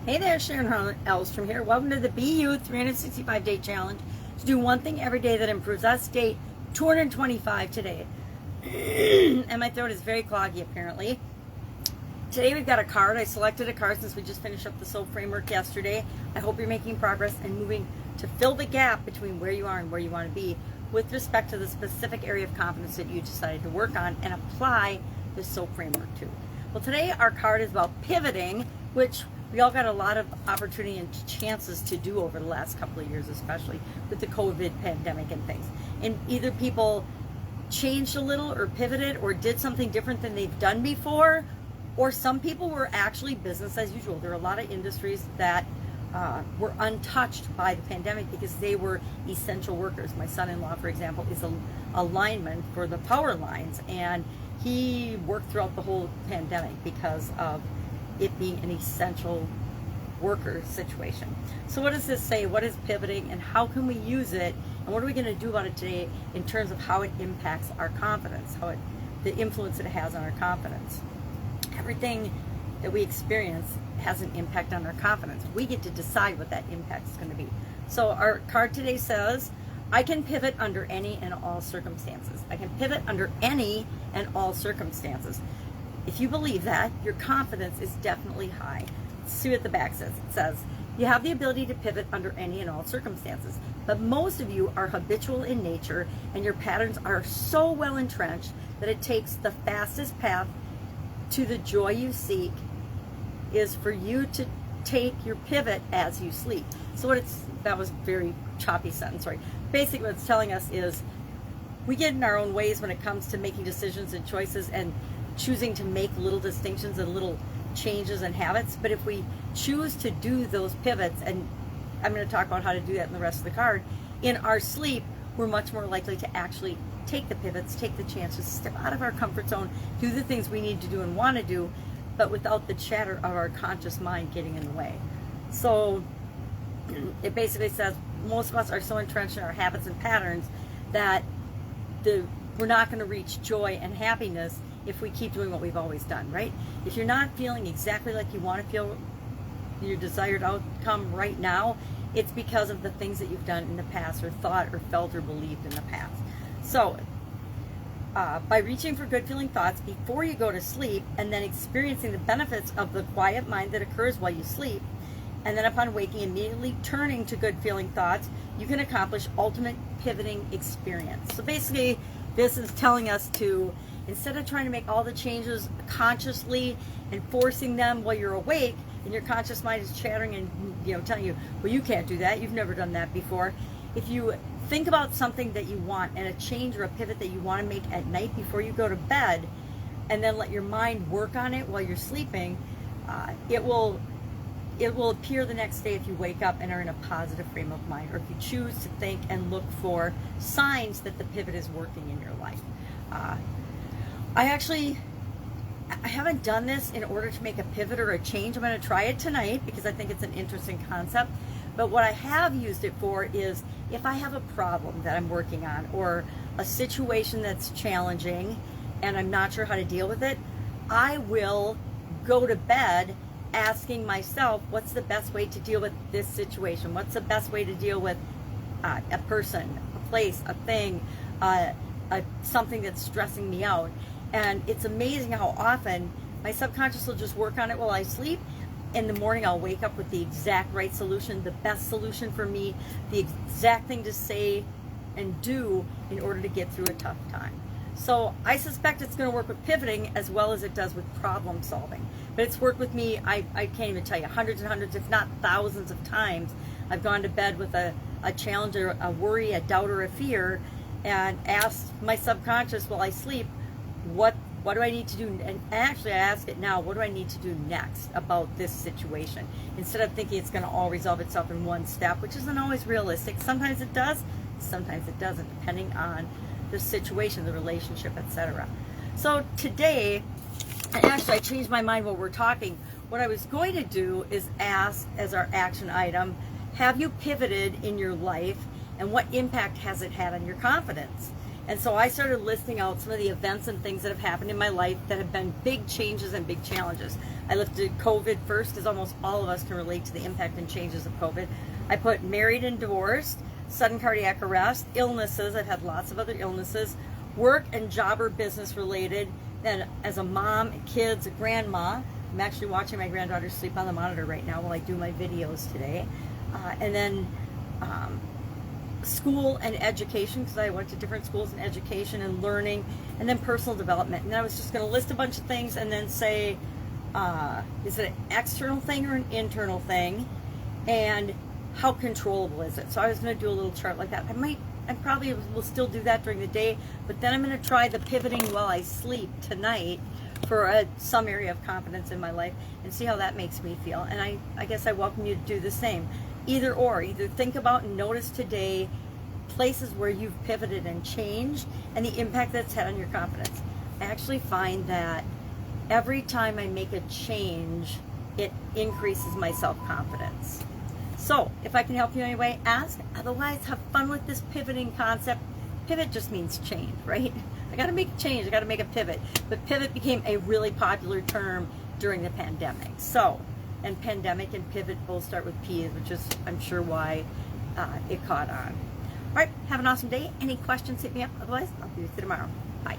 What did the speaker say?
Hey there, Sharon Horne-Ellstrom here. Welcome to the BU 365 Day Challenge to do one thing every day that improves us. Day 225 today. And my throat is very cloggy apparently. Today we've got a card. I selected a card since we just finished up the SOAP framework yesterday. I hope you're making progress and moving to fill the gap between where you are and where you want to be with respect to the specific area of confidence that you decided to work on and apply the SOAP framework to. Well, today our card is about pivoting, which we all got a lot of opportunity and chances to do over the last couple of years, especially with the COVID pandemic and things. And either people changed a little or pivoted or did something different than they've done before, or some people were actually business as usual. There are a lot of industries that were untouched by the pandemic because they were essential workers. My son-in-law, for example, is a lineman for the power lines, and he worked throughout the whole pandemic because of it being an essential worker situation. So what does this say? What is pivoting and how can we use it? And what are we going to do about it today in terms of how it impacts our confidence, the influence it has on our confidence? Everything that we experience has an impact on our confidence. We get to decide what that impact is going to be. So our card today says, I can pivot under any and all circumstances. I can pivot under any and all circumstances. If you believe that, your confidence is definitely high. Let's see what the back says. It says, you have the ability to pivot under any and all circumstances, but most of you are habitual in nature and your patterns are so well entrenched that it takes the fastest path to the joy you seek is for you to take your pivot as you sleep. So that was a very choppy sentence, sorry. Basically what it's telling us is we get in our own ways when it comes to making decisions and choices and choosing to make little distinctions and little changes and habits. But if we choose to do those pivots, and I'm going to talk about how to do that in the rest of the card, in our sleep, we're much more likely to actually take the pivots, take the chances, step out of our comfort zone, do the things we need to do and want to do, but without the chatter of our conscious mind getting in the way. So it basically says most of us are so entrenched in our habits and patterns that we're not going to reach joy and happiness if we keep doing what we've always done, right? If you're not feeling exactly like you want to feel your desired outcome right now, it's because of the things that you've done in the past or thought or felt or believed in the past. So by reaching for good feeling thoughts before you go to sleep and then experiencing the benefits of the quiet mind that occurs while you sleep, and then upon waking immediately turning to good feeling thoughts, you can accomplish ultimate pivoting experience. So basically this is telling us to, instead of trying to make all the changes consciously and forcing them while you're awake and your conscious mind is chattering and telling you, well, you can't do that, you've never done that before. If you think about something that you want and a change or a pivot that you want to make at night before you go to bed, and then let your mind work on it while you're sleeping, it will appear the next day if you wake up and are in a positive frame of mind, or if you choose to think and look for signs that the pivot is working in your life. I haven't done this in order to make a pivot or a change. I'm going to try it tonight because I think it's an interesting concept. But what I have used it for is if I have a problem that I'm working on or a situation that's challenging and I'm not sure how to deal with it, I will go to bed asking myself, what's the best way to deal with this situation? What's the best way to deal with a person, a place, a thing, something that's stressing me out? And it's amazing how often my subconscious will just work on it while I sleep. In the morning, I'll wake up with the exact right solution, the best solution for me, the exact thing to say and do in order to get through a tough time. So I suspect it's going to work with pivoting as well as it does with problem solving. But it's worked with me, I can't even tell you, hundreds and hundreds, if not thousands of times. I've gone to bed with a challenge or a worry, a doubt or a fear, and asked my subconscious while I sleep, what do I need to do? And actually I ask it now, what do I need to do next about this situation? Instead of thinking it's going to all resolve itself in one step, which isn't always realistic. Sometimes it does, sometimes it doesn't, depending on the situation, the relationship, etc. So today, I changed my mind while we're talking. What I was going to do is ask as our action item, have you pivoted in your life and what impact has it had on your confidence? And so I started listing out some of the events and things that have happened in my life that have been big changes and big challenges. I lifted COVID first, because almost all of us can relate to the impact and changes of COVID. I put married and divorced, sudden cardiac arrest, illnesses. I've had lots of other illnesses, work and job or business related. Then as a mom, kids, a grandma. I'm actually watching my granddaughter sleep on the monitor right now while I do my videos today. And then school and education, because I went to different schools and education and learning, and then personal development. And I was just going to list a bunch of things and then say, is it an external thing or an internal thing? And how controllable is it? So I was going to do a little chart like that. I probably will still do that during the day, but then I'm going to try the pivoting while I sleep tonight for some area of confidence in my life and see how that makes me feel. And I guess I welcome you to do the same. Either or, either think about and notice today places where you've pivoted and changed and the impact that's had on your confidence. I actually find that every time I make a change, it increases my self-confidence. So if I can help you in any way, ask. Otherwise, have fun with this pivoting concept. Pivot just means change, right? I got to make a change. I got to make a pivot. But pivot became a really popular term during the pandemic. So, and pandemic and pivot both start with P, which is, I'm sure, why it caught on. All right, have an awesome day. Any questions, hit me up. Otherwise, I'll be with you tomorrow. Bye.